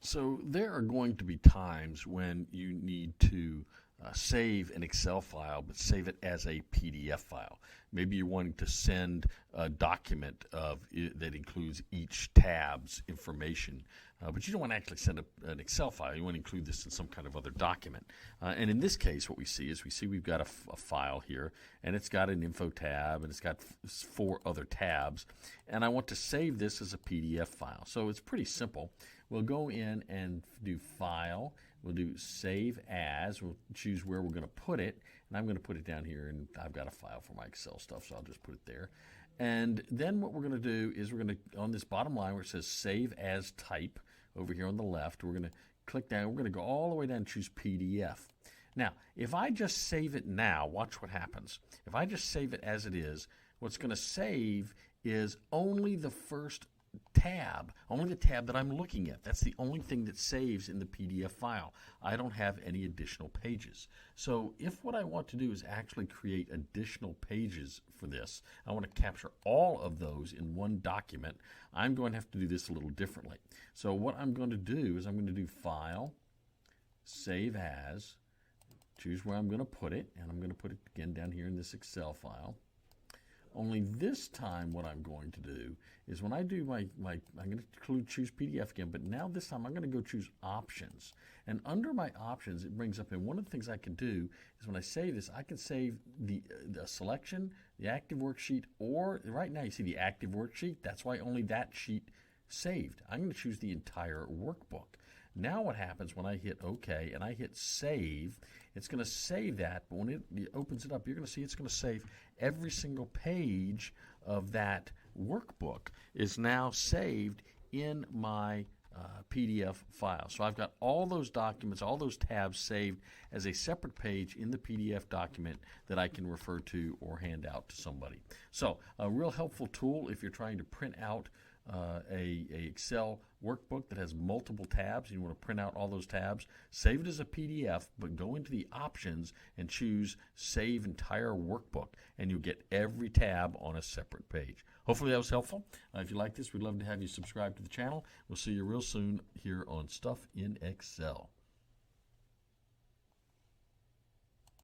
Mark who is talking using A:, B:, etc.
A: So there are going to be times when you need to save an Excel file, but save it as a PDF file. Maybe you're wanting to send a document that includes each tab's information, but you don't want to actually send an Excel file. You want to include this in some kind of other document. And in this case, what we see we've got a file here, and it's got an info tab, and it's got 4 other tabs, and I want to save this as a PDF file. So it's pretty simple. We'll go in and do File. We'll do Save As. We'll choose where we're going to put it. And I'm going to put it down here, and I've got a file for my Excel stuff, so I'll just put it there. And then what we're going to do is we're going to, on this bottom line where it says Save As Type, over here on the left, we're going to click down. We're going to go all the way down and choose PDF. Now, if I just save it now, watch what happens. If I just save it as it is, what's going to save is only the first tab, only the tab that I'm looking at. That's the only thing that saves in the PDF file. I don't have any additional pages. So if what I want to do is actually create additional pages for this, I want to capture all of those in one document, I'm going to have to do this a little differently. So what I'm going to do is I'm going to do File, Save As, choose where I'm going to put it, and I'm going to put it again down here in this Excel file. Only this time what I'm going to do is when I do I'm going to choose PDF again, but now this time I'm going to go choose Options. And under my Options, it brings up, and one of the things I can do is when I save this, I can save the selection, the active worksheet, or right now you see the active worksheet. That's why only that sheet saved. I'm going to choose the entire workbook. Now what happens when I hit OK and I hit Save, it's going to save that, but when it opens it up, you're going to see it's going to save every single page of that workbook is now saved in my PDF file. So I've got all those documents, all those tabs saved as a separate page in the PDF document that I can refer to or hand out to somebody. So a real helpful tool if you're trying to print out a Excel workbook that has multiple tabs and you want to print out all those tabs, save it as a PDF, but go into the options and choose Save Entire Workbook, and you'll get every tab on a separate page. Hopefully that was helpful. If you like this, we'd love to have you subscribe to the channel. We'll see you real soon here on Stuff in Excel.